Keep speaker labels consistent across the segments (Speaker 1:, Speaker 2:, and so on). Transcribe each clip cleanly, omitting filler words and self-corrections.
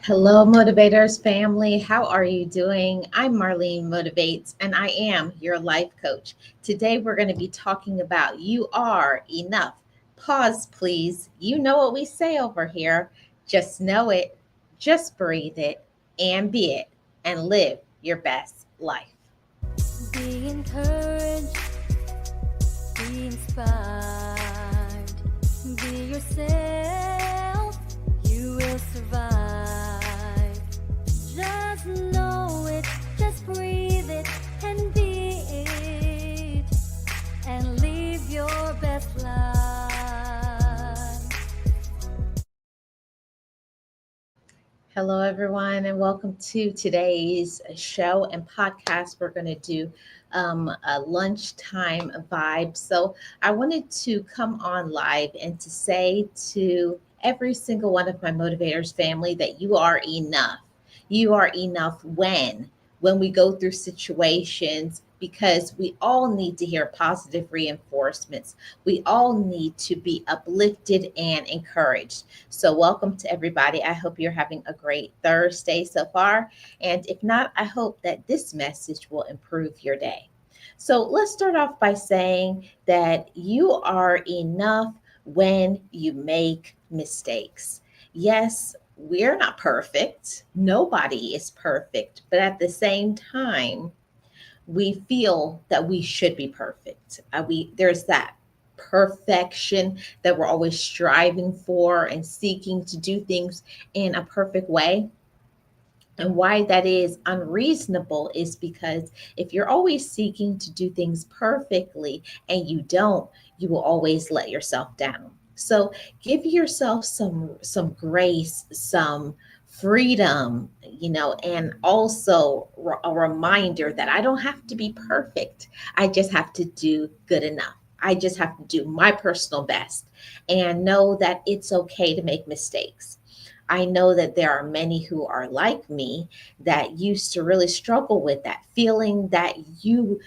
Speaker 1: Hello, Motivators family. How are you doing? I'm Marlene Motivates, and I am your life coach. Today, we're going to be talking about you are enough. Pause, please. You know what we say over here. Just know it, just breathe it, and be it, and live your best life.
Speaker 2: Be encouraged, be inspired, be yourself, you will survive. Just know it, just breathe it, and be it, and live your best life.
Speaker 1: Hello, everyone, and welcome to today's show and podcast. We're going to do a lunchtime vibe. So, I wanted to come on live and to say to every single one of my motivators family that you are enough. You are enough when we go through situations because we all need to hear positive reinforcements. We all need to be uplifted and encouraged. So, welcome to everybody. I hope you're having a great Thursday so far. And if not, I hope that this message will improve your day. So, let's start off by saying that you are enough when you make mistakes. Yes, we're not perfect. Nobody is perfect. But at the same time, we feel that we should be perfect. There's that perfection that we're always striving for and seeking to do things in a perfect way. And why that is unreasonable is because if you're always seeking to do things perfectly and you don't, you will always let yourself down. So give yourself some grace, some freedom, and also a reminder that I don't have to be perfect. I just have to do good enough. I just have to do my personal best and know that it's okay to make mistakes. I know that there are many who are like me that used to really struggle with that feeling that you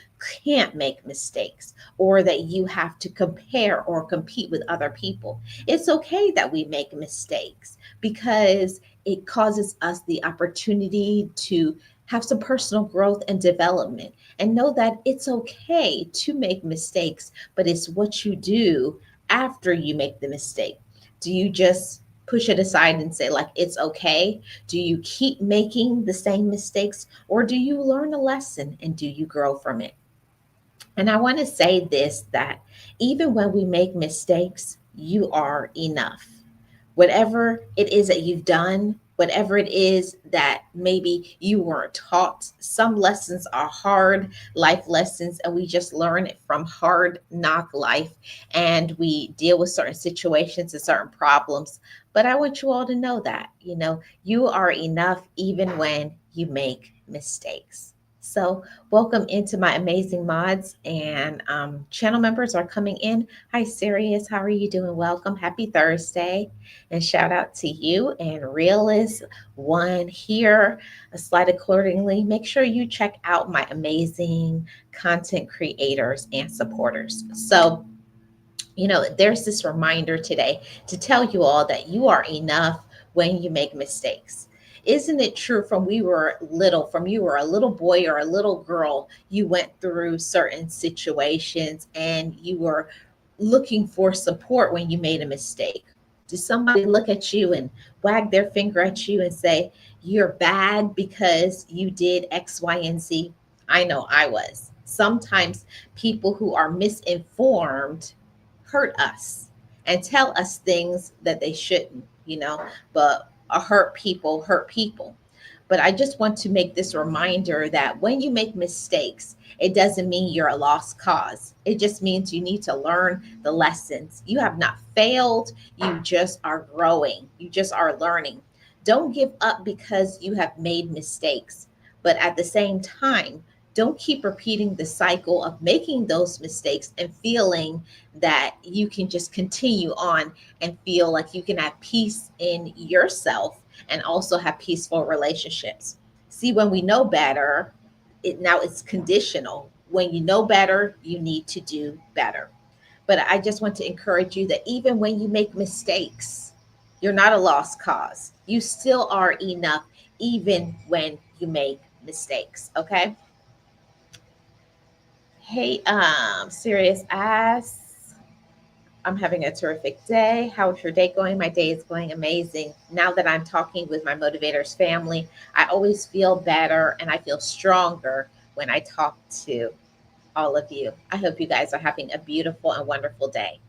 Speaker 1: can't make mistakes or that you have to compare or compete with other people. It's okay that we make mistakes because it causes us the opportunity to have some personal growth and development and know that it's okay to make mistakes, but it's what you do after you make the mistake. Do you just push it aside and say, like, it's okay? Do you keep making the same mistakes or do you learn a lesson and do you grow from it? And I want to say this, that even when we make mistakes, you are enough. Whatever it is that you've done, whatever it is that maybe you weren't taught, some lessons are hard life lessons, and we just learn it from hard knock life. And we deal with certain situations and certain problems. But I want you all to know that, you are enough even when you make mistakes. So, welcome into my amazing mods and channel members are coming in. Hi, Sirius. How are you doing? Welcome. Happy Thursday. And shout out to you and Realist One here. Slide accordingly. Make sure you check out my amazing content creators and supporters. So, there's this reminder today to tell you all that you are enough when you make mistakes. Isn't it true from we were little, from you were a little boy or a little girl, you went through certain situations and you were looking for support when you made a mistake? Did somebody look at you and wag their finger at you and say, you're bad because you did X, Y, and Z? I know I was. Sometimes people who are misinformed hurt us and tell us things that they shouldn't, but hurt people. But I just want to make this reminder that when you make mistakes, it doesn't mean you're a lost cause. It just means you need to learn the lessons. You have not failed, you just are growing, you just are learning. Don't give up because you have made mistakes, but at the same time, don't keep repeating the cycle of making those mistakes and feeling that you can just continue on and feel like you can have peace in yourself and also have peaceful relationships. See, when we know better, it's conditional. When you know better, you need to do better. But I just want to encourage you that even when you make mistakes, You're not a lost cause. You still are enough even when you make mistakes. Okay. Hey, serious ass. I'm having a terrific day. How's your day going? My day is going amazing. Now that I'm talking with my motivators family, I always feel better and I feel stronger when I talk to all of you. I hope you guys are having a beautiful and wonderful day.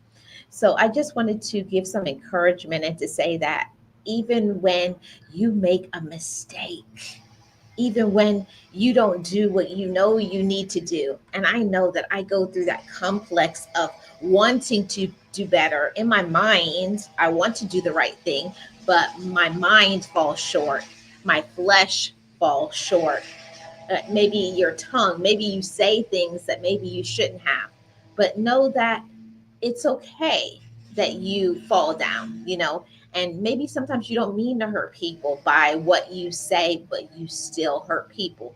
Speaker 1: So I just wanted to give some encouragement and to say that even when you make a mistake, even when you don't do what you know you need to do. And I know that I go through that complex of wanting to do better. In my mind, I want to do the right thing, but my mind falls short. My flesh falls short. Maybe your tongue, maybe you say things that maybe you shouldn't have. But know that it's okay that you fall down, and maybe sometimes you don't mean to hurt people by what you say, but you still hurt people.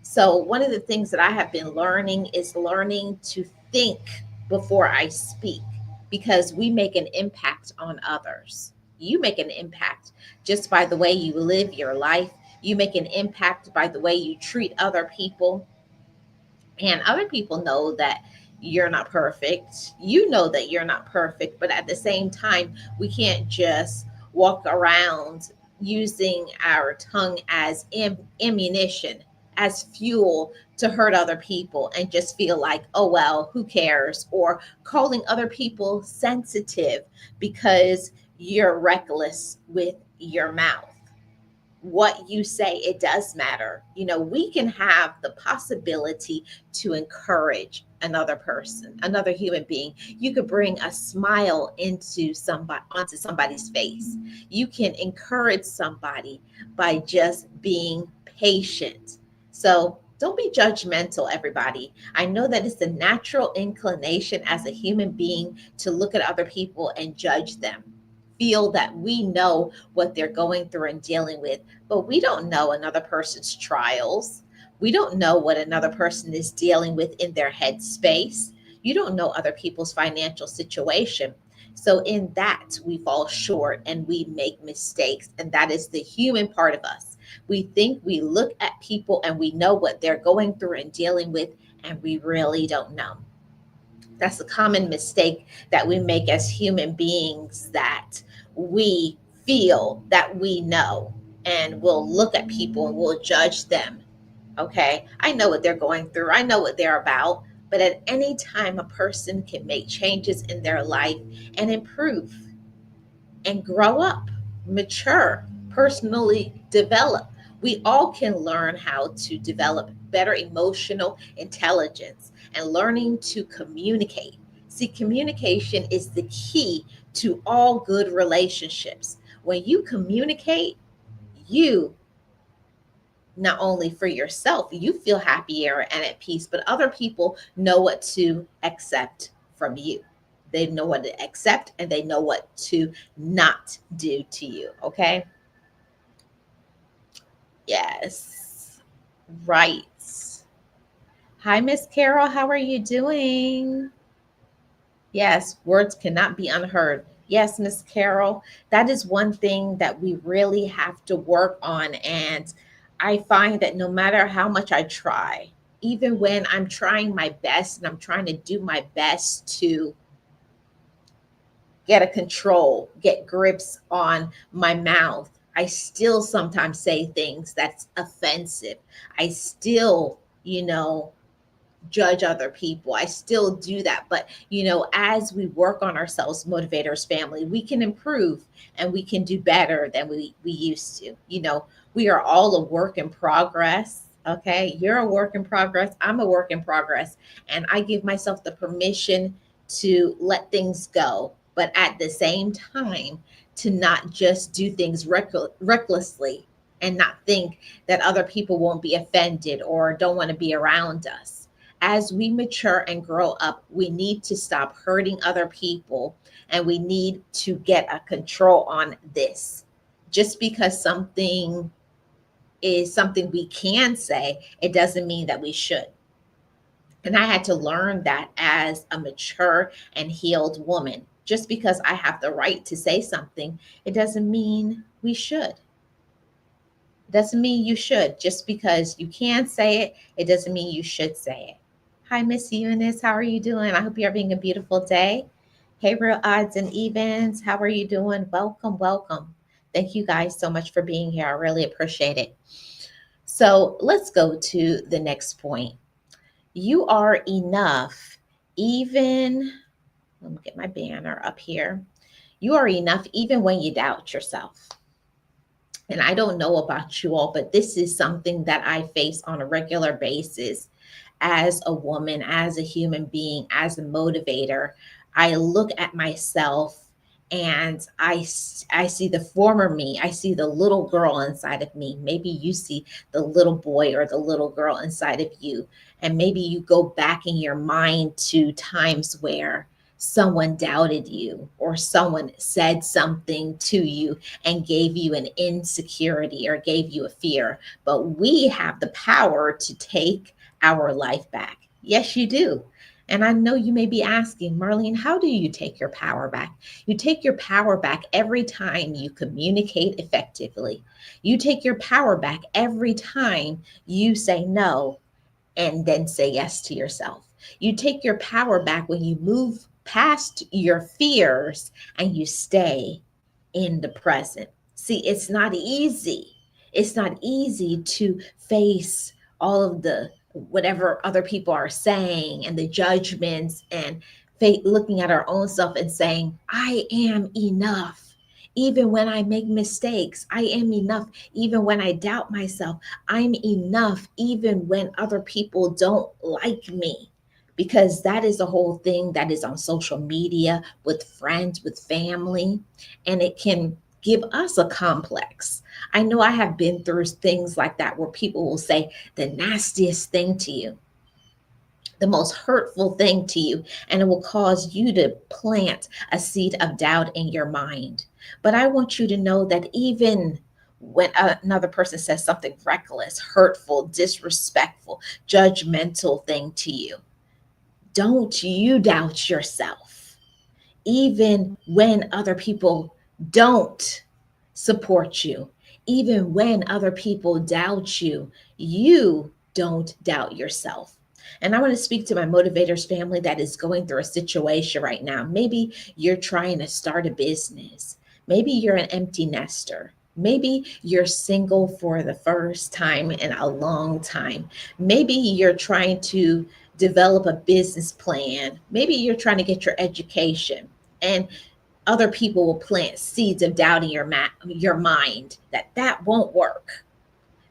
Speaker 1: So, one of the things that I have been learning is learning to think before I speak, because we make an impact on others. You make an impact just by the way you live your life. You make an impact by the way you treat other people, and other people know that you're not perfect. You know that you're not perfect, but at the same time, we can't just walk around using our tongue as ammunition, as fuel to hurt other people and just feel like, oh, well, who cares? Or calling other people sensitive because you're reckless with your mouth. What you say, it does matter. We can have the possibility to encourage another person, another human being. You could bring a smile onto somebody's face. You can encourage somebody by just being patient. So don't be judgmental, everybody. I know that it's a natural inclination as a human being to look at other people and judge them, feel that we know what they're going through and dealing with, but we don't know another person's trials. We don't know what another person is dealing with in their head space. You don't know other people's financial situation. So, in that, we fall short and we make mistakes. And that is the human part of us. We think we look at people and we know what they're going through and dealing with, and we really don't know. That's a common mistake that we make as human beings, that we feel that we know, and we'll look at people and we'll judge them. Okay, I know what they're going through, I know what they're about. But at any time, a person can make changes in their life and improve and grow up, mature, personally develop. We all can learn how to develop better emotional intelligence and learning to communicate. See, communication is the key to all good relationships. When you communicate, you, not only for yourself, you feel happier and at peace, but other people know what to accept from you. They know what to accept and they know what to not do to you. Okay. Yes. Right. Hi, Miss Carol. How are you doing? Yes, words cannot be unheard. Yes, Miss Carol, that is one thing that we really have to work on. And I find that no matter how much I try, even when I'm trying my best and I'm trying to do my best to get a control, get grips on my mouth, I still sometimes say things that's offensive. I still, judge other people. I still do that. But, as we work on ourselves, motivators family, we can improve and we can do better than we used to. We are all a work in progress. Okay. You're a work in progress. I'm a work in progress. And I give myself the permission to let things go, but at the same time, to not just do things recklessly and not think that other people won't be offended or don't want to be around us. As we mature and grow up, we need to stop hurting other people and we need to get a control on this. Just because something is something we can say, it doesn't mean that we should. And I had to learn that as a mature and healed woman. Just because I have the right to say something, it doesn't mean we should. Doesn't mean you should. Just because you can say it, it doesn't mean you should say it. Hi, Miss Eunice. How are you doing? I hope you're having a beautiful day. Hey, Real Odds and Evens. How are you doing? Welcome, welcome. Thank you guys so much for being here. I really appreciate it. So let's go to the next point. You are enough, even, let me get my banner up here. You are enough even when you doubt yourself. And I don't know about you all, but this is something that I face on a regular basis as a woman, as a human being, as a motivator. I look at myself and I see the former me. I see the little girl inside of me. Maybe you see the little boy or the little girl inside of you. And maybe you go back in your mind to times where someone doubted you or someone said something to you and gave you an insecurity or gave you a fear. But we have the power to take our life back. Yes, you do. And I know you may be asking, Marlene, how do you take your power back? You take your power back every time you communicate effectively. You take your power back every time you say no and then say yes to yourself. You take your power back when you move past your fears and you stay in the present. See, it's not easy. It's not easy to face all of the whatever other people are saying and the judgments and looking at our own self and saying, I am enough. Even when I make mistakes, I am enough. Even when I doubt myself, I'm enough. Even when other people don't like me, because that is the whole thing that is on social media with friends, with family, and it can give us a complex. I know I have been through things like that where people will say the nastiest thing to you, the most hurtful thing to you, and it will cause you to plant a seed of doubt in your mind. But I want you to know that even when another person says something reckless, hurtful, disrespectful, judgmental thing to you, don't you doubt yourself. Even when other people don't support you, even when other people doubt you, you don't doubt yourself. And I want to speak to my motivators family that is going through a situation right now. Maybe you're trying to start a business. Maybe you're an empty nester. Maybe you're single for the first time in a long time. Maybe you're trying to develop a business plan. Maybe you're trying to get your education. And other people will plant seeds of doubt in your mind that that won't work.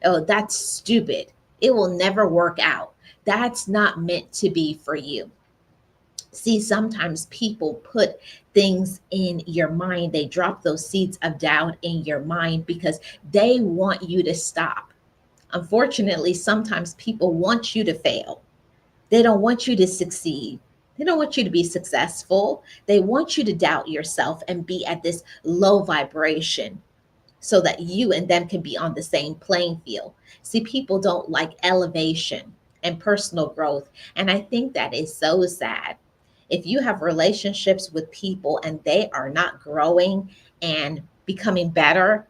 Speaker 1: Oh, that's stupid. It will never work out. That's not meant to be for you. See, sometimes people put things in your mind. They drop those seeds of doubt in your mind because they want you to stop. Unfortunately, sometimes people want you to fail. They don't want you to succeed. They don't want you to be successful. They want you to doubt yourself and be at this low vibration so that you and them can be on the same playing field. See, people don't like elevation and personal growth. And I think that is so sad. If you have relationships with people and they are not growing and becoming better,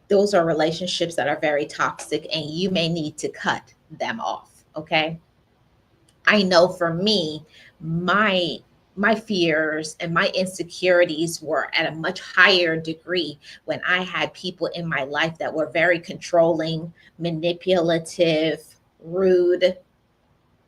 Speaker 1: those are relationships that are very toxic and you may need to cut them off. Okay. I know for me, my my fears and my insecurities were at a much higher degree when I had people in my life that were very controlling, manipulative, rude,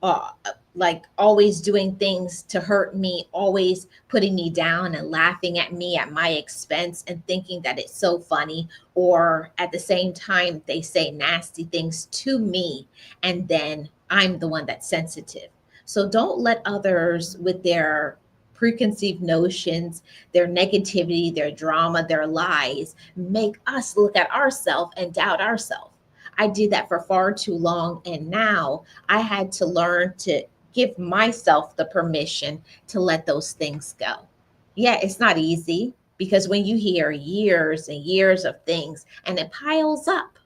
Speaker 1: uh, like always doing things to hurt me, always putting me down and laughing at me at my expense and thinking that it's so funny. Or at the same time, they say nasty things to me, and then I'm the one that's sensitive. So don't let others with their preconceived notions, their negativity, their drama, their lies make us look at ourselves and doubt ourselves. I did that for far too long. And now I had to learn to give myself the permission to let those things go. Yeah, it's not easy because when you hear years and years of things and it piles up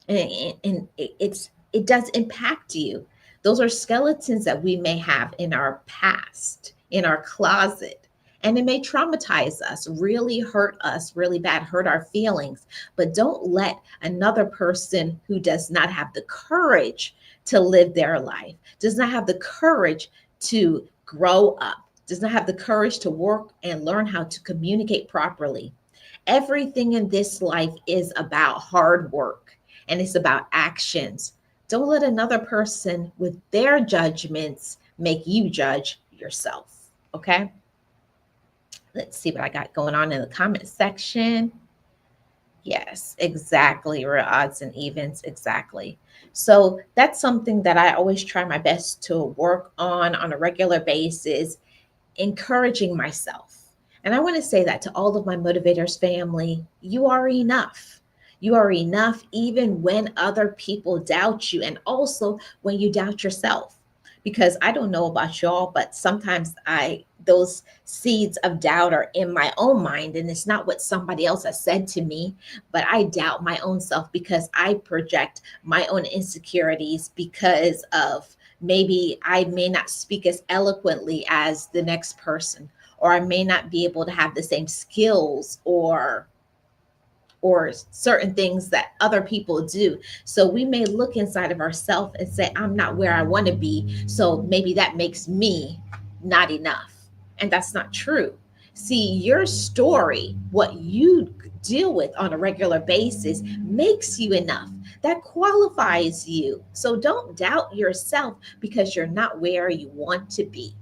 Speaker 1: and it does impact you. Those are skeletons that we may have in our past, in our closet. And it may traumatize us, really hurt us, really bad, hurt our feelings. But don't let another person who does not have the courage to live their life, does not have the courage to grow up, does not have the courage to work and learn how to communicate properly. Everything in this life is about hard work and it's about actions. Don't let another person with their judgments make you judge yourself. Okay? Let's see what I got going on in the comment section. Yes, exactly. Real odds and evens. Exactly. So that's something that I always try my best to work on a regular basis, encouraging myself. And I want to say that to all of my motivators family, you are enough. You are enough even when other people doubt you and also when you doubt yourself. Because I don't know about y'all, but sometimes I those seeds of doubt are in my own mind and it's not what somebody else has said to me, but I doubt my own self because I project my own insecurities because of maybe I may not speak as eloquently as the next person, or I may not be able to have the same skills or certain things that other people do. So we may look inside of ourselves and say, I'm not where I want to be. So maybe that makes me not enough. And that's not true. See, your story, what you deal with on a regular basis, makes you enough. That qualifies you. So don't doubt yourself because you're not where you want to be.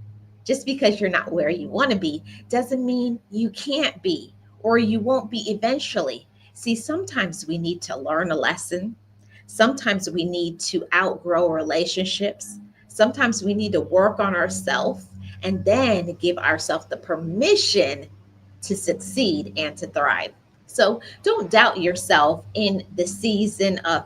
Speaker 1: Just because you're not where you want to be doesn't mean you can't be or you won't be eventually. See, sometimes we need to learn a lesson. Sometimes we need to outgrow relationships. Sometimes we need to work on ourselves and then give ourselves the permission to succeed and to thrive. So don't doubt yourself in the season of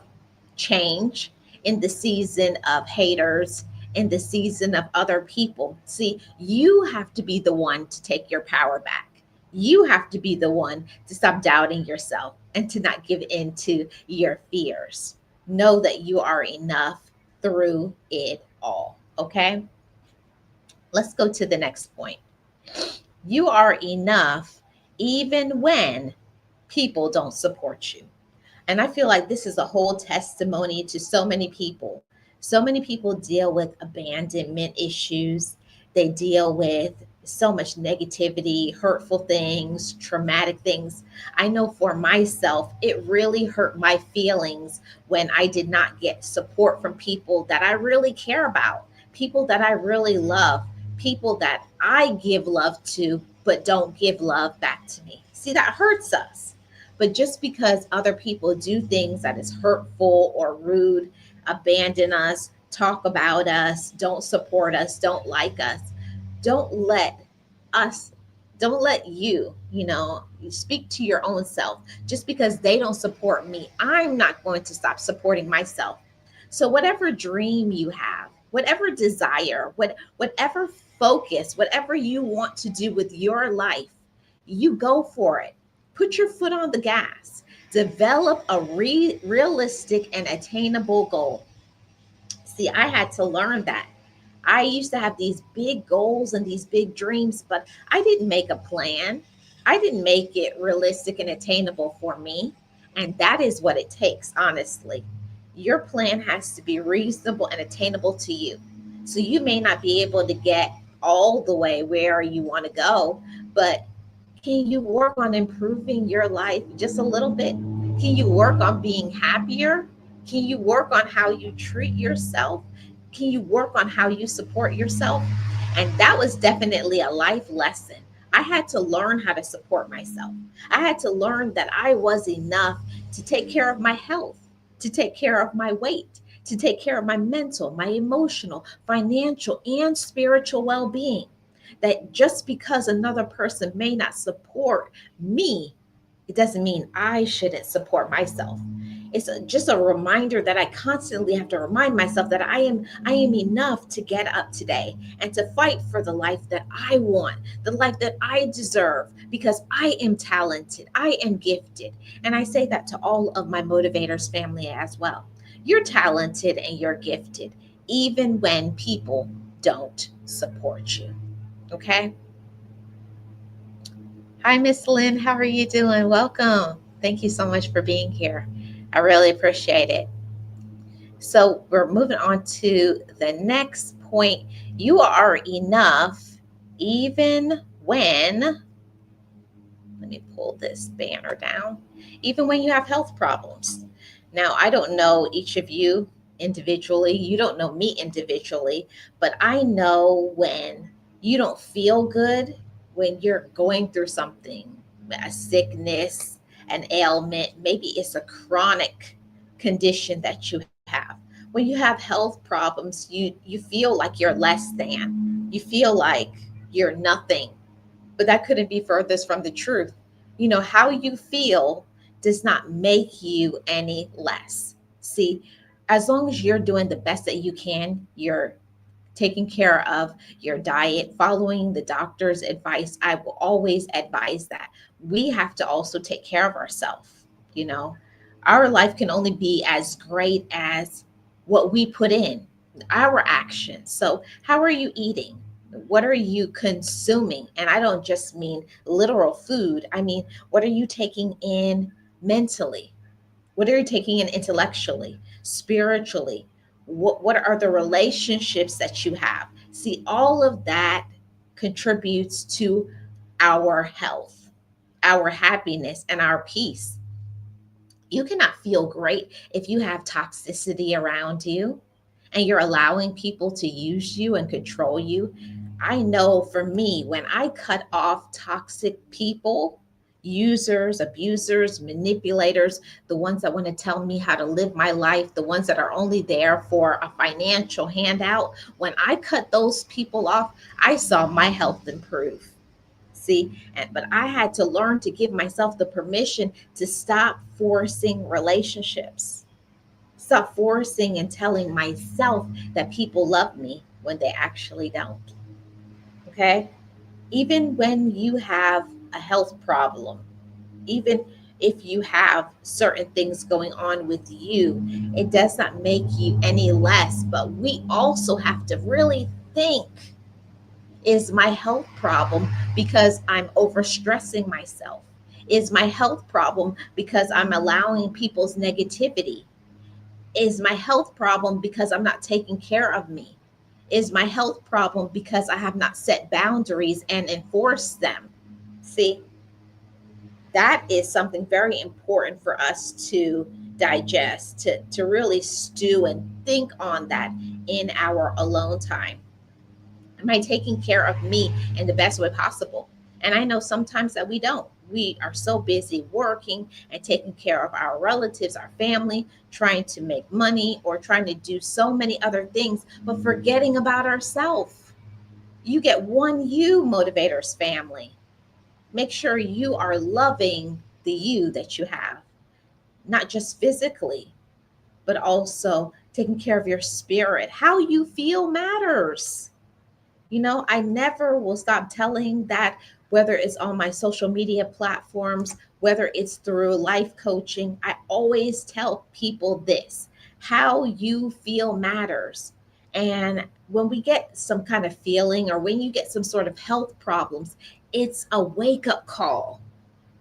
Speaker 1: change, in the season of haters, in the season of other people. See, you have to be the one to take your power back. You have to be the one to stop doubting yourself and to not give in to your fears. Know that you are enough through it all. Okay? Let's go to the next point. You are enough even when people don't support you. And I feel like this is a whole testimony to so many people. So many people deal with abandonment issues, they deal with so much negativity, hurtful things, traumatic things. I know for myself, it really hurt my feelings when I did not get support from people that I really care about, people that I really love, people that I give love to, but don't give love back to me. See, that hurts us. But just because other people do things that is hurtful or rude, abandon us, talk about us, don't support us, don't like us, don't let us, don't let you speak to your own self. Just because they don't support me, I'm not going to stop supporting myself. So whatever dream you have, whatever desire, whatever focus, whatever you want to do with your life, you go for it. Put your foot on the gas. Develop a realistic and attainable goal. See, I had to learn that. I used to have these big goals and these big dreams, but I didn't make a plan. I didn't make it realistic and attainable for me. And that is what it takes, honestly. Your plan has to be reasonable and attainable to you. So you may not be able to get all the way where you want to go, but can you work on improving your life just a little bit? Can you work on being happier? Can you work on how you treat yourself? Can you work on how you support yourself? And that was definitely a life lesson. I had to learn how to support myself. I had to learn that I was enough to take care of my health, to take care of my weight, to take care of my mental, my emotional, financial, and spiritual well being. That just because another person may not support me, it doesn't mean I shouldn't support myself. It's just a reminder that I constantly have to remind myself that I am enough to get up today and to fight for the life that I want, the life that I deserve, because I am talented, I am gifted. And I say that to all of my motivators family as well. You're talented and you're gifted, even when people don't support you. Okay. Hi, Miss Lynn. How are you doing? Welcome. Thank you so much for being here. I really appreciate it. So, we're moving on to the next point. You are enough even when, let me pull this banner down, even when you have health problems. Now, I don't know each of you individually, you don't know me individually, but I know when you don't feel good, when you're going through something, a sickness, an ailment, maybe it's a chronic condition that you have. When you have health problems, you feel like you're less than. You feel like you're nothing, but that couldn't be furthest from the truth. You know, how you feel does not make you any less. See, as long as you're doing the best that you can, you're taking care of your diet, following the doctor's advice. I will always advise that. We have to also take care of ourselves. You know, our life can only be as great as what we put in, our actions. So, how are you eating? What are you consuming? And I don't just mean literal food, I mean, what are you taking in mentally? What are you taking in intellectually, spiritually? What are the relationships that you have? See, all of that contributes to our health, our happiness, and our peace. You cannot feel great if you have toxicity around you and you're allowing people to use you and control you. I know for me, when I cut off toxic people, users, abusers, manipulators, the ones that want to tell me how to live my life, the ones that are only there for a financial handout, when I cut those people off, I saw my health improve. See, but I had to learn to give myself the permission to stop forcing relationships, stop forcing and telling myself that people love me when they actually don't. Okay, even when you have a health problem, even if you have certain things going on with you, it does not make you any less. But we also have to really think, is my health problem because I'm overstressing myself? Is my health problem because I'm allowing people's negativity? Is my health problem because I'm not taking care of me? Is my health problem because I have not set boundaries and enforced them? See, that is something very important for us to digest, to really stew and think on that in our alone time. Am I taking care of me in the best way possible? And I know sometimes that we don't. We are so busy working and taking care of our relatives, our family, trying to make money or trying to do so many other things, but forgetting about ourselves. You get one you, motivators family. Make sure you are loving the you that you have, not just physically, but also taking care of your spirit. How you feel matters. You know, I never will stop telling that, whether it's on my social media platforms, whether it's through life coaching. I always tell people this: how you feel matters. And when we get some kind of feeling or when you get some sort of health problems, it's a wake up call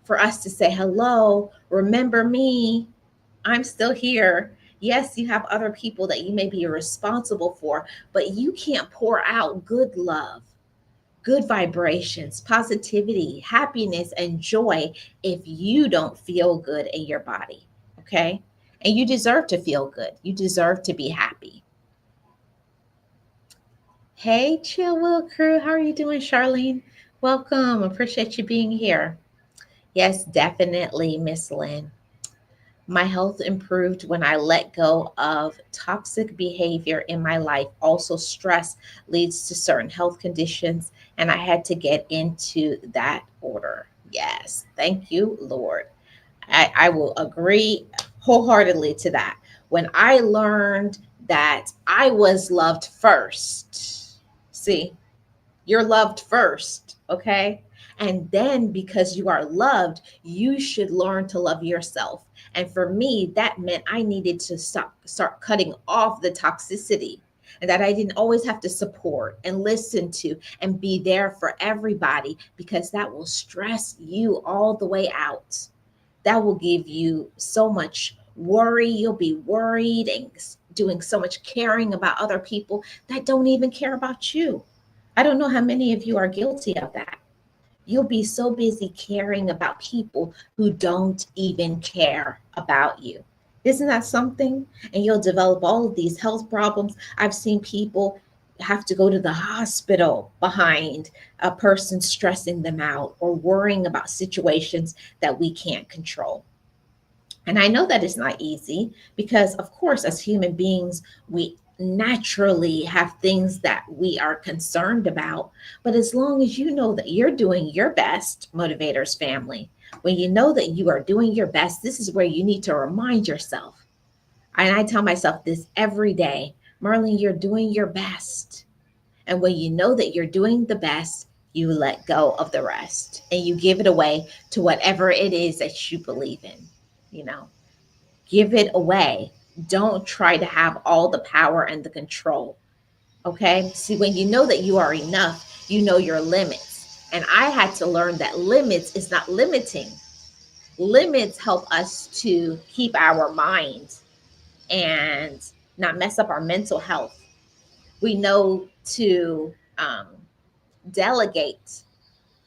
Speaker 1: for us to say, hello, remember me. I'm still here. Yes, you have other people that you may be responsible for, but you can't pour out good love, good vibrations, positivity, happiness, and joy if you don't feel good in your body. Okay. And you deserve to feel good. You deserve to be happy. Hey, Chill Will Crew. How are you doing, Charlene? Welcome. Appreciate you being here. Yes, definitely, Miss Lynn. My health improved when I let go of toxic behavior in my life. Also, stress leads to certain health conditions, and I had to get into that order. Yes, thank you, Lord. I will agree wholeheartedly to that. When I learned that I was loved first, see, you're loved first, okay? And then because you are loved, you should learn to love yourself. And for me, that meant I needed to start cutting off the toxicity. and that I didn't always have to support and listen to and be there for everybody, because that will stress you all the way out. That will give you so much worry. You'll be worried and doing so much caring about other people that don't even care about you. I don't know how many of you are guilty of that. You'll be so busy caring about people who don't even care about you. Isn't that something? And you'll develop all of these health problems. I've seen people have to go to the hospital behind a person stressing them out or worrying about situations that we can't control. And I know that it's not easy because, of course, as human beings, we naturally have things that we are concerned about. But as long as you know that you're doing your best, Motivators family, when you know that you are doing your best, this is where you need to remind yourself. And I tell myself this every day: Marlene, you're doing your best. And when you know that you're doing the best, you let go of the rest and you give it away to whatever it is that you believe in. You know, give it away. Don't try to have all the power and the control. Okay. See, when you know that you are enough, you know your limits. And I had to learn that limits is not limiting. Limits help us to keep our minds and not mess up our mental health. We know to delegate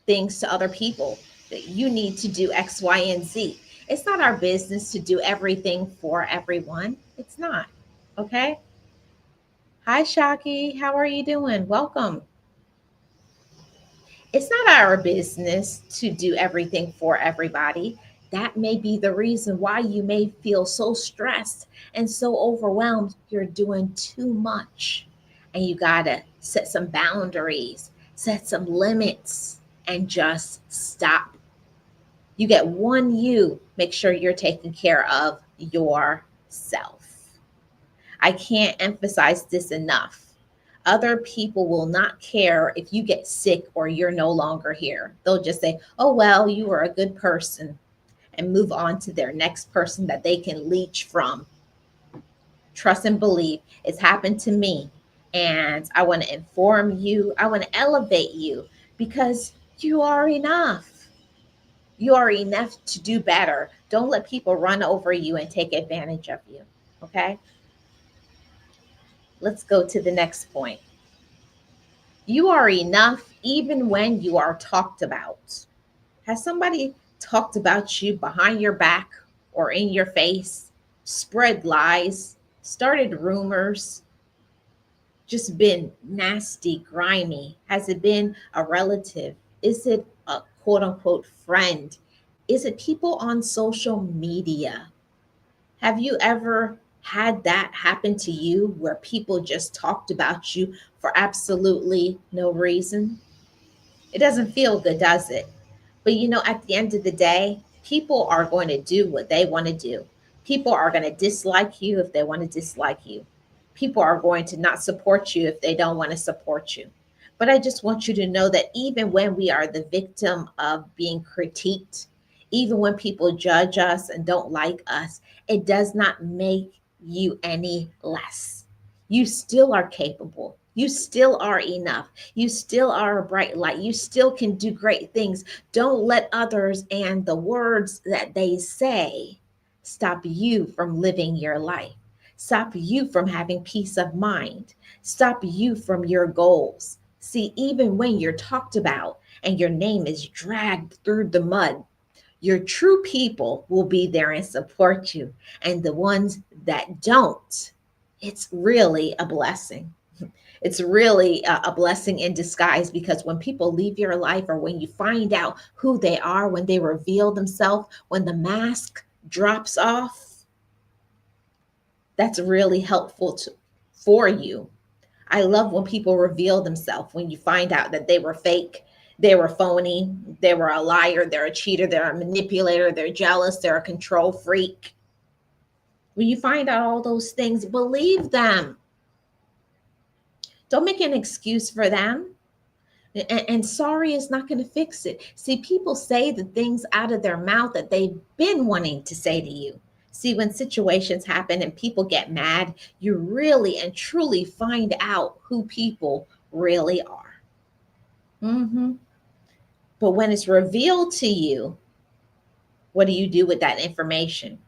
Speaker 1: things to other people, that you need to do X, Y, and Z. It's not our business to do everything for everyone. It's not. Okay. Hi, Shaki. How are you doing? Welcome. It's not our business to do everything for everybody. That may be the reason why you may feel so stressed and so overwhelmed. You're doing too much. And you got to set some boundaries, set some limits, and just stop. You get one you, make sure you're taking care of yourself. I can't emphasize this enough. Other people will not care if you get sick or you're no longer here. They'll just say, oh, well, you were a good person, and move on to their next person that they can leech from. Trust and believe. It's happened to me. And I want to inform you, I want to elevate you because you are enough. You are enough to do better. Don't let people run over you and take advantage of you. Okay? Let's go to the next point. You are enough even when you are talked about. Has somebody talked about you behind your back or in your face, spread lies, started rumors, just been nasty, grimy? Has it been a relative? Is it a quote unquote friend? Is it people on social media? Have you ever had that happen to you where people just talked about you for absolutely no reason? It doesn't feel good, does it? But at the end of the day, people are going to do what they want to do. People are going to dislike you if they want to dislike you. People are going to not support you if they don't want to support you. But I just want you to know that even when we are the victim of being critiqued, even when people judge us and don't like us, it does not make you any less. You still are capable. You still are enough. You still are a bright light. You still can do great things. Don't let others and the words that they say stop you from living your life, stop you from having peace of mind, stop you from your goals. See, even when you're talked about and your name is dragged through the mud, your true people will be there and support you. And the ones that don't, it's really a blessing. It's really a blessing in disguise, because when people leave your life or when you find out who they are, when they reveal themselves, when the mask drops off, that's really helpful for you. I love when people reveal themselves, when you find out that they were fake, they were phony, they were a liar, they're a cheater, they're a manipulator, they're jealous, they're a control freak. When you find out all those things, believe them. Don't make an excuse for them. And sorry is not going to fix it. See, people say the things out of their mouth that they've been wanting to say to you. See, when situations happen and people get mad, you really and truly find out who people really are. Hmm. But when it's revealed to you, what do you do with that information?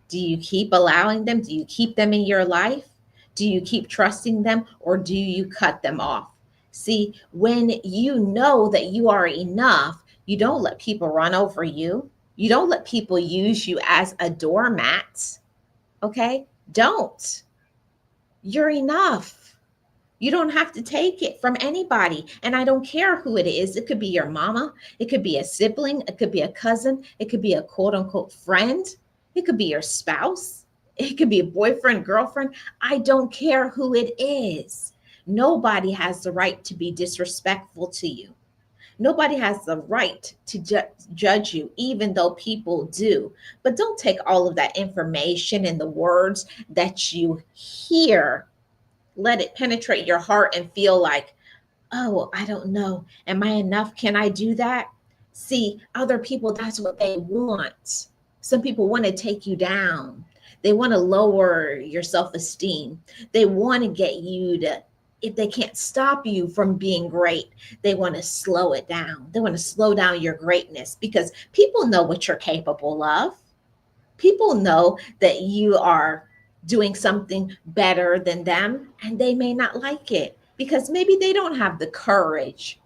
Speaker 1: Do you keep allowing them? Do you keep them in your life? Do you keep trusting them or do you cut them off? See, when you know that you are enough, you don't let people run over you. You don't let people use you as a doormat. Okay? Don't. You're enough. You don't have to take it from anybody. And I don't care who it is. It could be your mama, it could be a sibling, it could be a cousin, it could be a quote unquote friend, it could be your spouse, it could be a boyfriend, girlfriend. I don't care who it is. Nobody has the right to be disrespectful to you. Nobody has the right to judge you, even though people do. But don't take all of that information and the words that you hear, let it penetrate your heart and feel like, oh, I don't know. Am I enough? Can I do that? See, other people, that's what they want. Some people want to take you down. They want to lower your self esteem. They want to get you to, if they can't stop you from being great, they want to slow it down. They want to slow down your greatness because people know what you're capable of. People know that you are doing something better than them and they may not like it because maybe they don't have the courage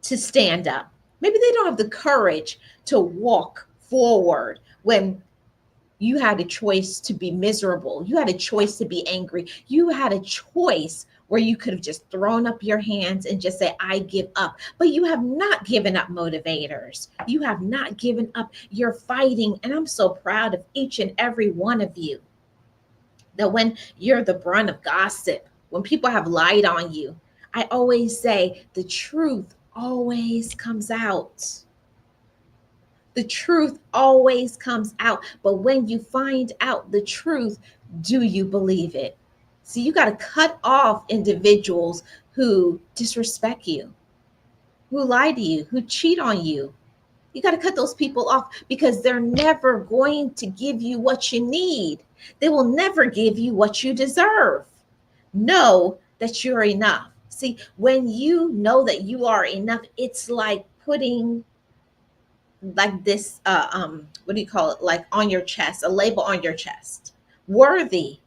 Speaker 1: to stand up. Maybe they don't have the courage to walk forward when you had a choice to be miserable. You had a choice to be angry. You had a choice where you could have just thrown up your hands and just say, I give up. But you have not given up, motivators. You have not given up. You're fighting. And I'm so proud of each and every one of you that when you're the brunt of gossip, when people have lied on you, I always say the truth always comes out. The truth always comes out. But when you find out the truth, do you believe it? See, you got to cut off individuals who disrespect you, who lie to you, who cheat on you. You got to cut those people off because they're never going to give you what you need. They will never give you what you deserve. Know that you're enough. See, when you know that you are enough, it's like putting like this what do you call it, like on your chest, a label on your chest, worthy.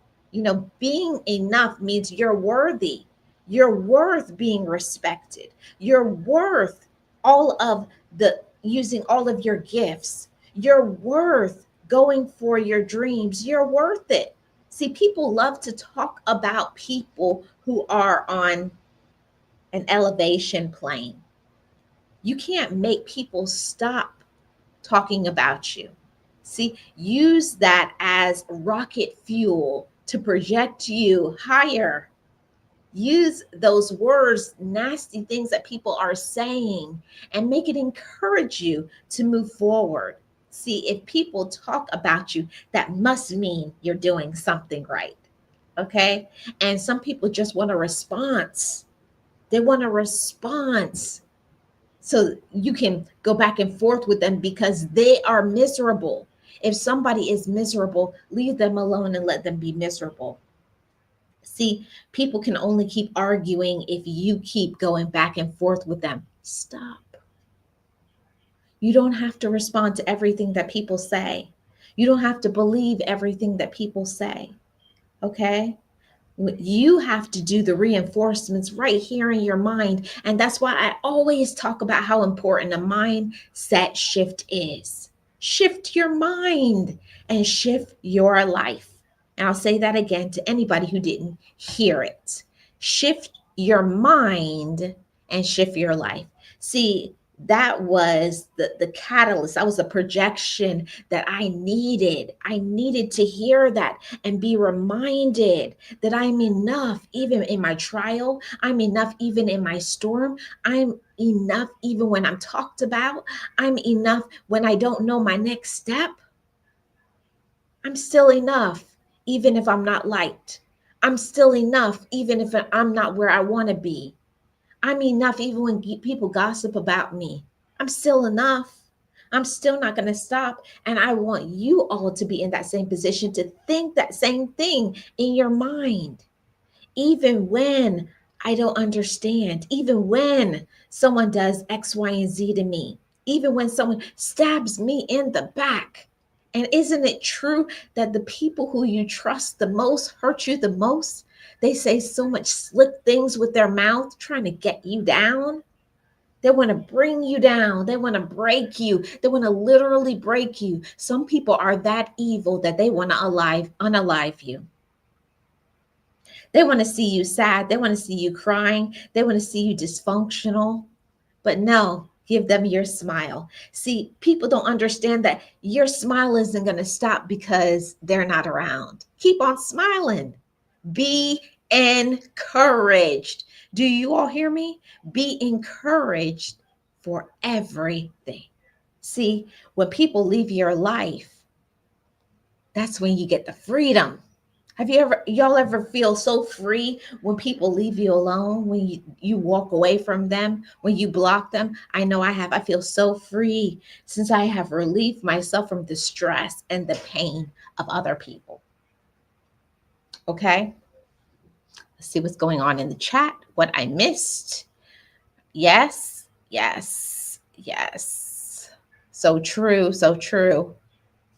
Speaker 1: Being enough means you're worthy. You're worth being respected. You're worth all of the using all of your gifts. You're worth going for your dreams. You're worth it. See, people love to talk about people who are on an elevation plane. You can't make people stop talking about you. See, use that as rocket fuel to project you higher. Use those words, nasty things that people are saying, and make it encourage you to move forward. See, if people talk about you, that must mean you're doing something right. Okay. And some people just want a response. They want a response so you can go back and forth with them because they are miserable. If somebody is miserable, leave them alone and let them be miserable. See, people can only keep arguing if you keep going back and forth with them. Stop. You don't have to respond to everything that people say. You don't have to believe everything that people say. Okay? You have to do the reinforcements right here in your mind. And that's why I always talk about how important a mindset shift is. Shift your mind and shift your life. And I'll say that again to anybody who didn't hear it. Shift your mind and shift your life. See, that was the catalyst. That was the projection that I needed. I needed to hear that and be reminded that I'm enough even in my trial. I'm enough even in my storm. I'm enough even when I'm talked about. I'm enough when I don't know my next step. I'm still enough even if I'm not liked. I'm still enough even if I'm not where I want to be. I'm enough even when people gossip about me. I'm still enough. I'm still not going to stop. And I want you all to be in that same position to think that same thing in your mind. Even when I don't understand, even when someone does X, Y, and Z to me, even when someone stabs me in the back. And isn't it true that the people who you trust the most hurt you the most? They say so much slick things with their mouth trying to get you down. They want to bring you down. They want to break you. They want to literally break you. Some people are that evil that they want to unalive you. They want to see you sad. They want to see you crying. They want to see you dysfunctional. But no, give them your smile. See, people don't understand that your smile isn't going to stop because they're not around. Keep on smiling. Be encouraged. Do you all hear me? Be encouraged for everything. See, when people leave your life, that's when you get the freedom. Have y'all ever feel so free when people leave you alone, when you walk away from them, when you block them? I know I have. I feel so free since I have relieved myself from the stress and the pain of other people. Okay? Let's see what's going on in the chat. What I missed. Yes, yes, yes. So true, so true.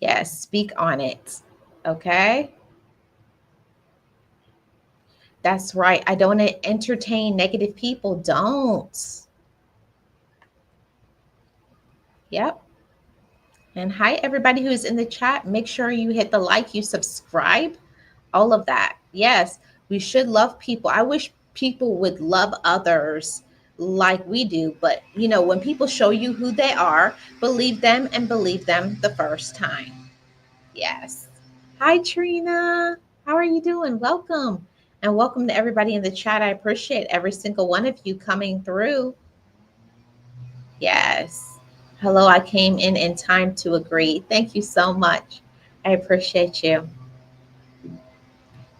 Speaker 1: Yes, speak on it. Okay? That's right. I don't entertain negative people. Don't. Yep. And hi, everybody who's in the chat. Make sure you hit the like, you subscribe, all of that. Yes, we should love people. I wish people would love others like we do. But, when people show you who they are, believe them and believe them the first time. Yes. Hi, Trina. How are you doing? Welcome. And welcome to everybody in the chat. I appreciate every single one of you coming through. Yes. Hello, I came in time to agree. Thank you so much. I appreciate you.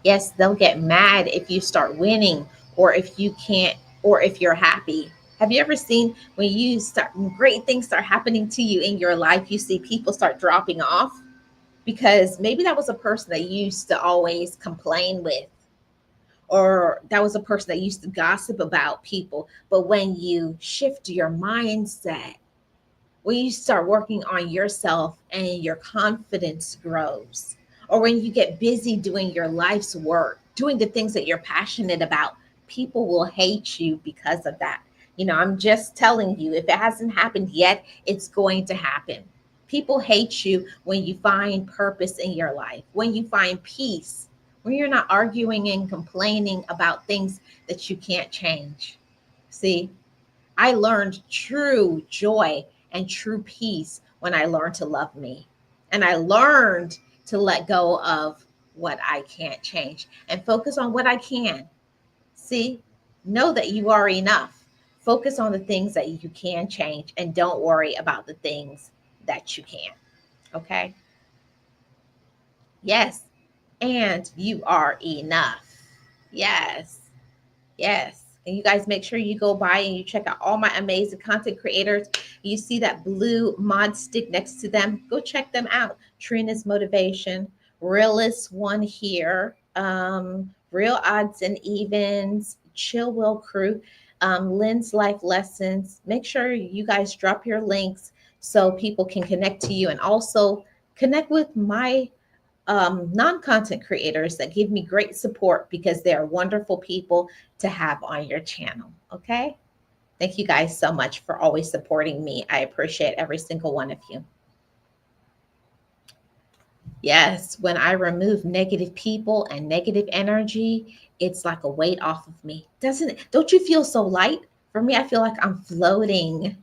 Speaker 1: Yes, they'll get mad if you start winning or if you can't or if you're happy. Have you ever seen when great things start happening to you in your life, you see people start dropping off because maybe that was a person that you used to always complain with, or that was a person that used to gossip about people. But when you shift your mindset, when you start working on yourself and your confidence grows, or when you get busy doing your life's work, doing the things that you're passionate about, people will hate you because of that. I'm just telling you, if it hasn't happened yet, it's going to happen. People hate you when you find purpose in your life, when you find peace, when you're not arguing and complaining about things that you can't change. See, I learned true joy and true peace when I learned to love me. And I learned to let go of what I can't change and focus on what I can. See, know that you are enough. Focus on the things that you can change and don't worry about the things that you can't. Okay? Yes. And you are enough. Yes. Yes. And you guys make sure you go by and you check out all my amazing content creators. You see that blue mod stick next to them. Go check them out. Trina's Motivation, Realist One here, Real Odds and Evens, Chill Will Crew, Lynn's Life Lessons. Make sure you guys drop your links so people can connect to you and also connect with my non-content creators that give me great support because they are wonderful people to have on your channel. Okay. Thank you guys so much for always supporting me. I appreciate every single one of you. Yes, when I remove negative people and negative energy, it's like a weight off of me. Doesn't it? Don't you feel so light? For me, I feel like I'm floating.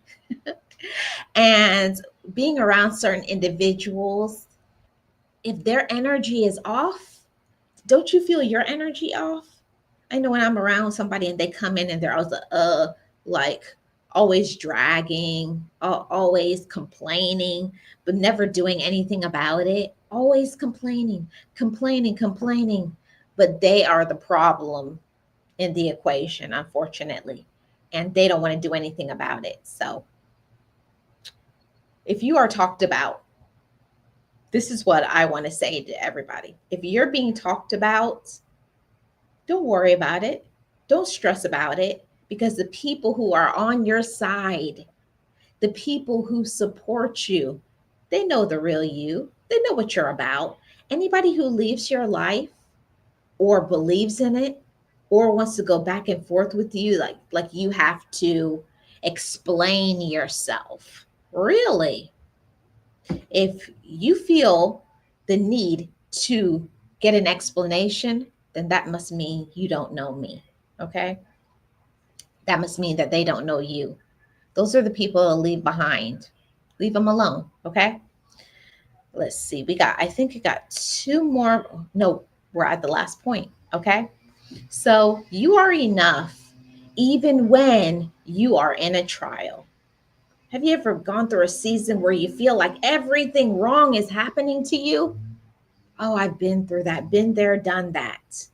Speaker 1: And being around certain individuals, if their energy is off, don't you feel your energy off? I know when I'm around somebody and they come in and they're always like always dragging, always complaining, but never doing anything about it. Always complaining, complaining, complaining. But they are the problem in the equation, unfortunately. And they don't want to do anything about it. So If you are talked about, this is what I want to say to everybody. If you're being talked about, don't worry about it. Don't stress about it, because the people who are on your side, the people who support you, they know the real you. They know what you're about. Anybody who leaves your life or believes in it or wants to go back and forth with you, like you have to explain yourself. Really, if you feel the need to get an explanation, then that must mean you don't know me. Okay, that must mean that they don't know you. Those are the people to leave behind. Leave them alone. Okay, let's see, I think we got two more. No, we're at the last point. Okay, so you are enough even when you are in a trial. Have you ever gone through a season where you feel like everything wrong is happening to you? Oh, I've been through that, been there, done that.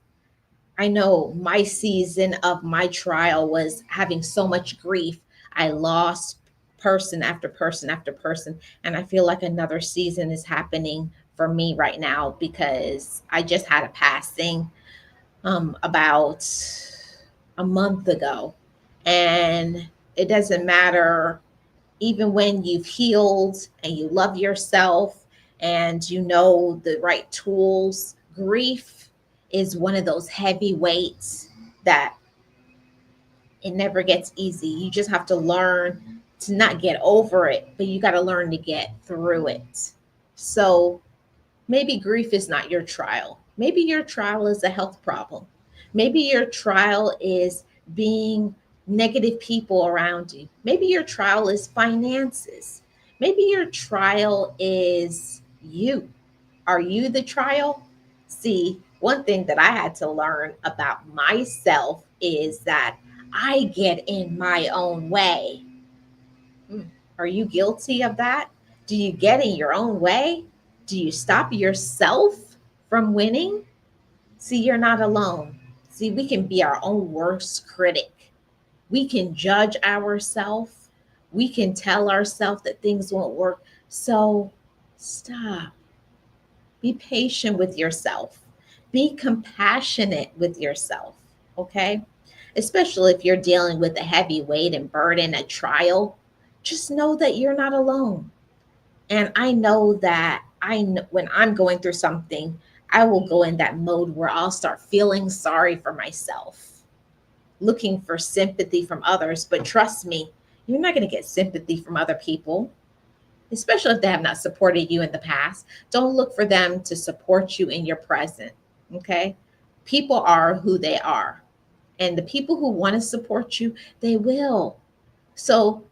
Speaker 1: I know my season of my trial was having so much grief. I lost person after person after person. And I feel like another season is happening for me right now because I just had a passing about a month ago. And it doesn't matter, even when you've healed and you love yourself and you know the right tools, grief is one of those heavy weights that it never gets easy. You just have to learn to not get over it, but you got to learn to get through it. So maybe grief is not your trial. Maybe your trial is a health problem. Maybe your trial is being negative people around you. Maybe your trial is finances. Maybe your trial is you. Are you the trial? See, one thing that I had to learn about myself is that I get in my own way. Hmm. Are you guilty of that? Do you get in your own way? Do you stop yourself from winning? See, you're not alone. See, we can be our own worst critic. We can judge ourselves. We can tell ourselves that things won't work. So stop. Be patient with yourself. Be compassionate with yourself. Okay? Especially if you're dealing with a heavy weight and burden, a trial, just know that you're not alone. And I know that when I'm going through something, I will go in that mode where I'll start feeling sorry for myself, looking for sympathy from others. But trust me, you're not going to get sympathy from other people, especially if they have not supported you in the past. Don't look for them to support you in your present. Okay? People are who they are. And the people who want to support you, they will. So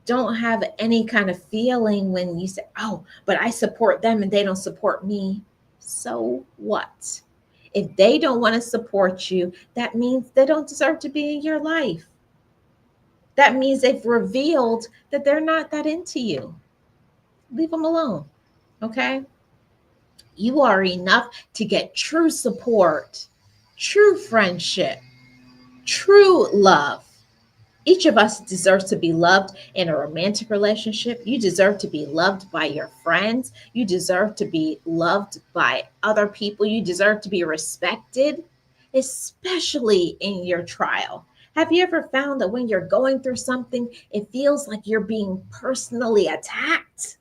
Speaker 1: don't have any kind of feeling when you say, oh, but I support them and they don't support me. So what? If they don't want to support you, that means they don't deserve to be in your life. That means they've revealed that they're not that into you. Leave them alone. Okay? You are enough to get true support, true friendship, true love. Each of us deserves to be loved in a romantic relationship. You deserve to be loved by your friends. You deserve to be loved by other people. You deserve to be respected, especially in your trial. Have you ever found that when you're going through something, it feels like you're being personally attacked?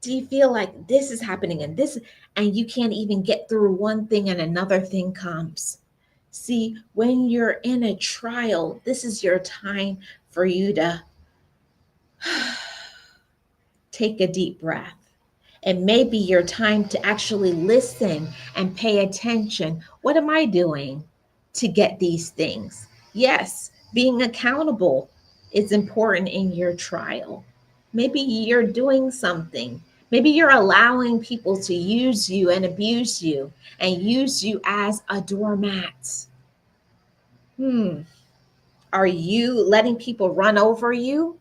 Speaker 1: Do you feel like this is happening and this, and you can't even get through one thing and another thing comes? See, when you're in a trial, this is your time for you to take a deep breath. And maybe your time to actually listen and pay attention. What am I doing to get these things? Yes, being accountable is important in your trial. Maybe you're doing something. Maybe you're allowing people to use you and abuse you and use you as a doormat. Hmm. Are you letting people run over you?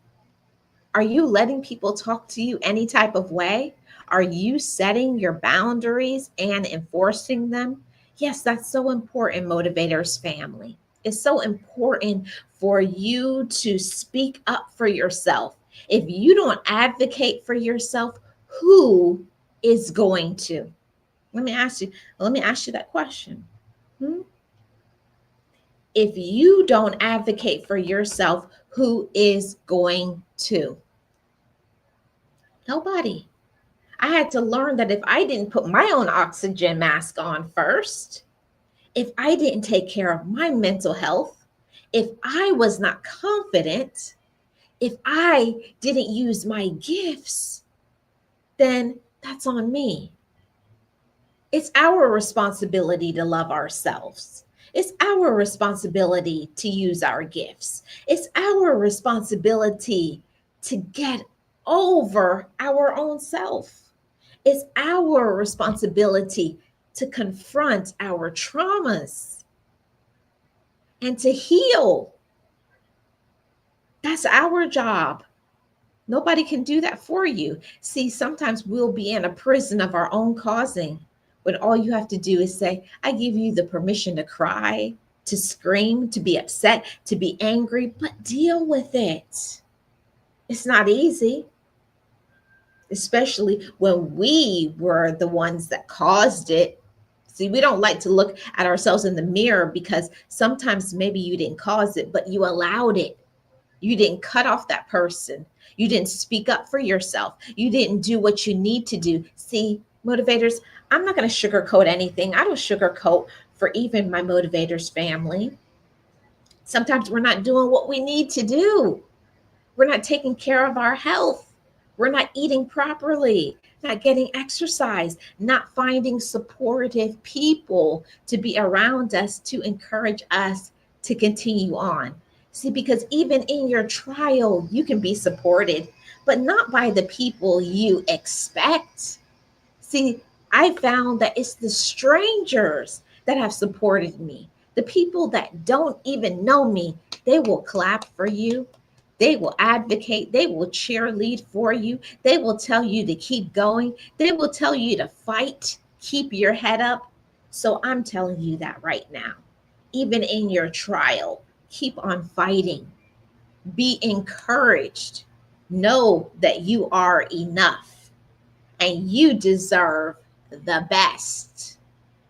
Speaker 1: Are you letting people talk to you any type of way? Are you setting your boundaries and enforcing them? Yes, that's so important, motivators family. It's so important for you to speak up for yourself. If you don't advocate for yourself, who is going to? Let me ask you, let me ask you that question. Hmm? If you don't advocate for yourself, who is going to? Nobody. I had to learn that if I didn't put my own oxygen mask on first, if I didn't take care of my mental health, if I was not confident, if I didn't use my gifts, then that's on me. It's our responsibility to love ourselves. It's our responsibility to use our gifts. It's our responsibility to get over our own self. It's our responsibility to confront our traumas and to heal. That's our job. Nobody can do that for you. See, sometimes we'll be in a prison of our own causing when all you have to do is say, I give you the permission to cry, to scream, to be upset, to be angry, but deal with it. It's not easy, especially when we were the ones that caused it. See, we don't like to look at ourselves in the mirror because sometimes maybe you didn't cause it, but you allowed it. You didn't cut off that person. You didn't speak up for yourself. You didn't do what you need to do. See, motivators, I'm not going to sugarcoat anything. I don't sugarcoat for even my motivators family. Sometimes we're not doing what we need to do. We're not taking care of our health. We're not eating properly, not getting exercise, not finding supportive people to be around us to encourage us to continue on. See, because even in your trial, you can be supported, but not by the people you expect. See, I found that it's the strangers that have supported me. The people that don't even know me, they will clap for you. They will advocate. They will cheerlead for you. They will tell you to keep going. They will tell you to fight, keep your head up. So I'm telling you that right now. Even in your trial, keep on fighting. Be encouraged. Know that you are enough and you deserve the best.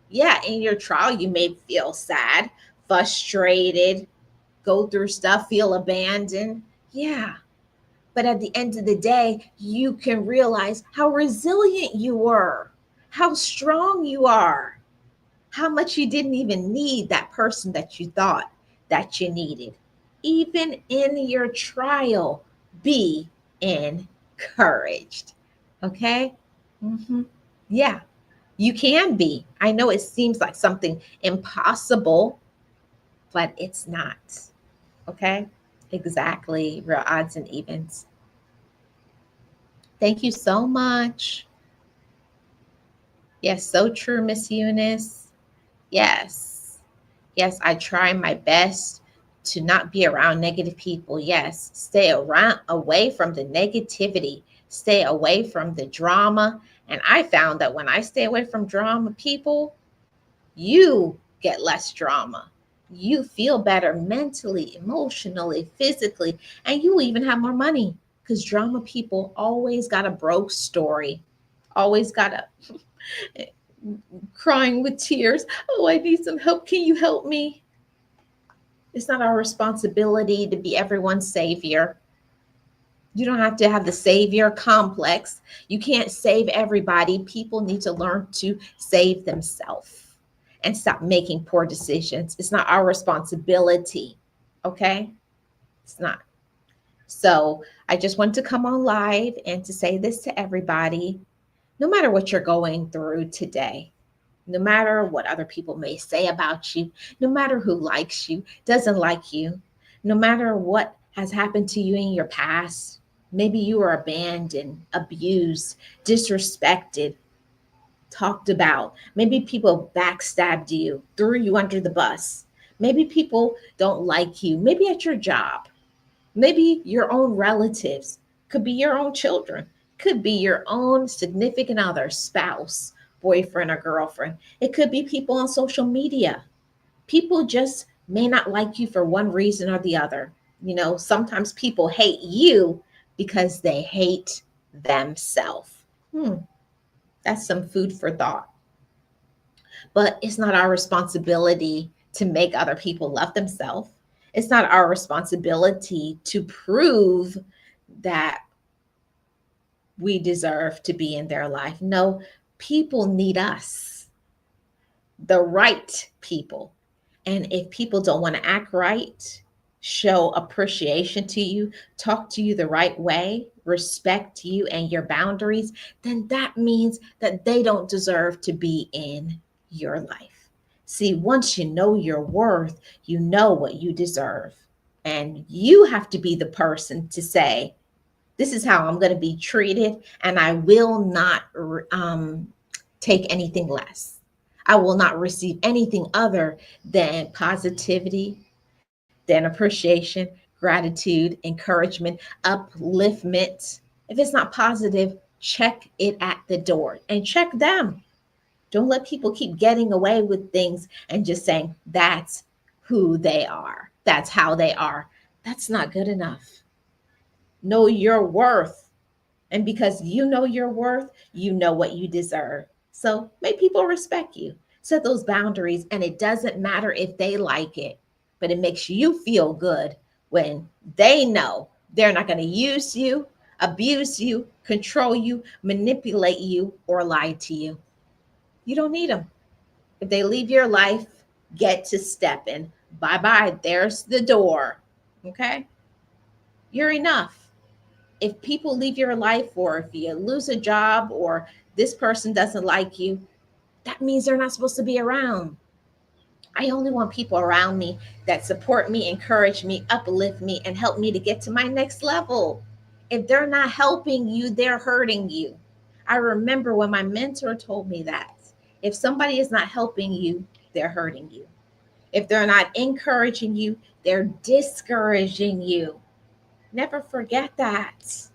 Speaker 1: Yeah, in your trial, you may feel sad, frustrated, go through stuff, feel abandoned. Yeah. But at the end of the day, you can realize how resilient you were, how strong you are, how much you didn't even need that person that you thought that you needed. Even in your trial, be encouraged. Okay? Mm-hmm. Yeah, you can be. I know it seems like something impossible, but it's not. Okay? Exactly. Real odds and evens. Thank you so much. Yes, so true, Miss Eunice. Yes. Yes, I try my best to not be around negative people. Yes, stay around away from the negativity, stay away from the drama. And I found that when I stay away from drama people, you get less drama. You feel better mentally, emotionally, physically, and you even have more money because drama people always got a broke story, always got a crying with tears. Oh, I need some help. Can you help me? It's not our responsibility to be everyone's savior. You don't have to have the savior complex. You can't save everybody. People need to learn to save themselves and stop making poor decisions. It's not our responsibility. Okay? It's not. So I just want to come on live and to say this to everybody. No matter what you're going through today, no matter what other people may say about you, no matter who likes you, doesn't like you, no matter what has happened to you in your past, maybe you were abandoned, abused, disrespected, talked about. Maybe people backstabbed you, threw you under the bus. Maybe people don't like you, maybe at your job, maybe your own relatives, could be your own children, could be your own significant other, spouse, boyfriend, or girlfriend. It could be people on social media. People just may not like you for one reason or the other. You know, sometimes people hate you because they hate themselves. Hmm, that's some food for thought. But it's not our responsibility to make other people love themselves. It's not our responsibility to prove that we deserve to be in their life. No, people need us, the right people. And if people don't want to act right, show appreciation to you, talk to you the right way, respect you and your boundaries, then that means that they don't deserve to be in your life. See, once you know your worth, you know what you deserve. And you have to be the person to say, this is how I'm going to be treated, and I will not take anything less. I will not receive anything other than positivity, than appreciation, gratitude, encouragement, upliftment. If it's not positive, check it at the door and check them. Don't let people keep getting away with things and just saying that's who they are, that's how they are. That's not good enough. Know your worth. And because you know your worth, you know what you deserve. So make people respect you. Set those boundaries, and it doesn't matter if they like it, but it makes you feel good when they know they're not going to use you, abuse you, control you, manipulate you, or lie to you. You don't need them. If they leave your life, get to stepping. Bye bye. There's the door. Okay? You're enough. If people leave your life, or if you lose a job, or this person doesn't like you, that means they're not supposed to be around. I only want people around me that support me, encourage me, uplift me, and help me to get to my next level. If they're not helping you, they're hurting you. I remember when my mentor told me that. If somebody is not helping you, they're hurting you. If they're not encouraging you, they're discouraging you. Never forget that.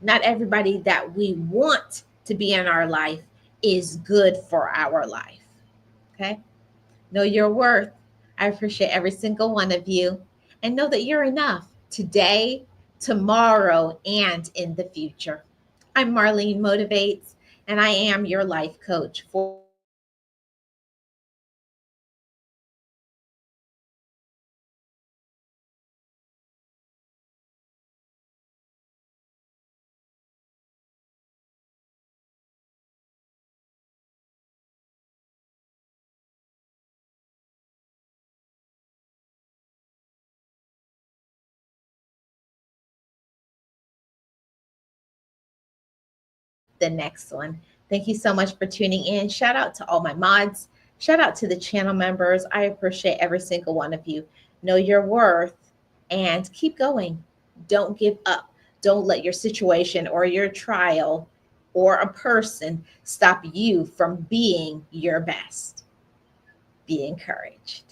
Speaker 1: Not everybody that we want to be in our life is good for our life. Okay? Know your worth. I appreciate every single one of you. And know that you're enough today, tomorrow, and in the future. I'm Marlene Motivates, and I am your life coach for today. Thank you so much for tuning in. Shout out to all my mods. Shout out to the channel members. I appreciate every single one of you. And know that you're enough today, tomorrow, and in the future. The next one. Thank you so much for tuning in. Shout out to all my mods. Shout out to the channel members. I appreciate every single one of you. Know your worth and keep going. Don't give up. Don't let your situation or your trial or a person stop you from being your best. Be encouraged.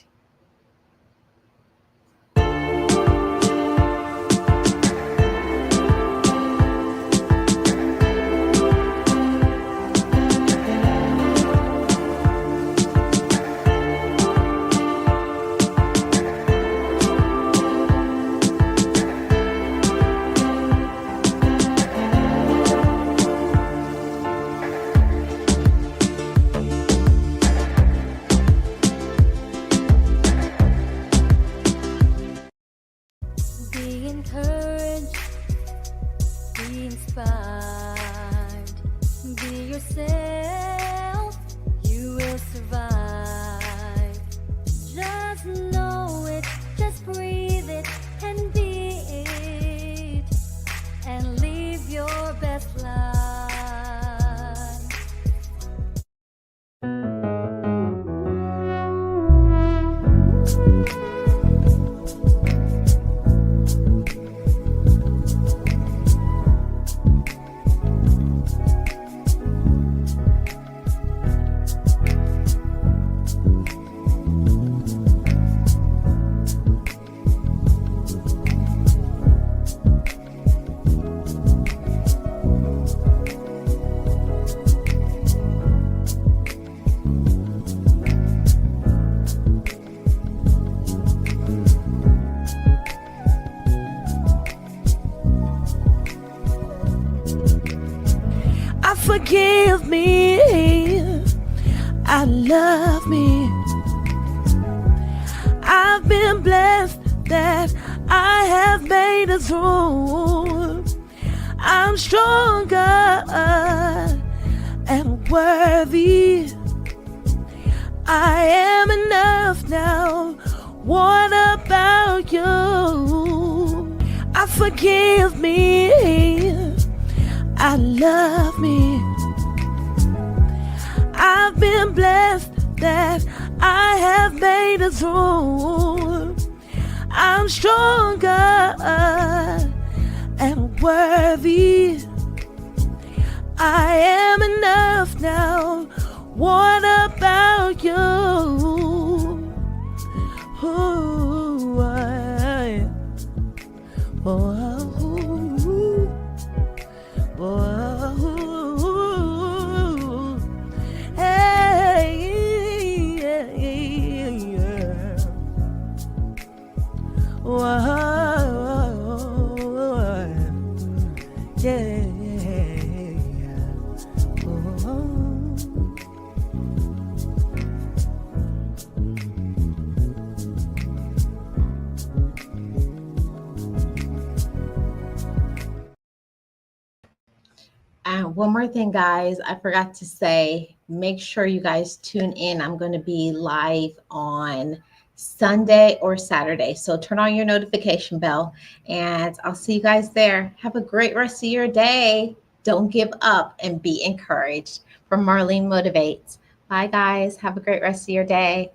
Speaker 2: Be encouraged, be inspired, be yourself, you will survive. Just know it, just breathe it, and be it, and live your best life. forgive me. I love me. I've been blessed that I have made it through. I'm stronger and worthy. I am enough now. What about you? I forgive me. I love me. I've been blessed that I have made it through. I'm stronger and worthy. I am enough now. What about you? Ooh, hey, yeah.
Speaker 1: And one more thing, guys, I forgot to say, make sure you guys tune in. I'm going to be live on Sunday or Saturday. So turn on your notification bell and I'll see you guys there. Have a great rest of your day. Don't give up and be encouraged. From Marlene Motivates. Bye, guys. Have a great rest of your day.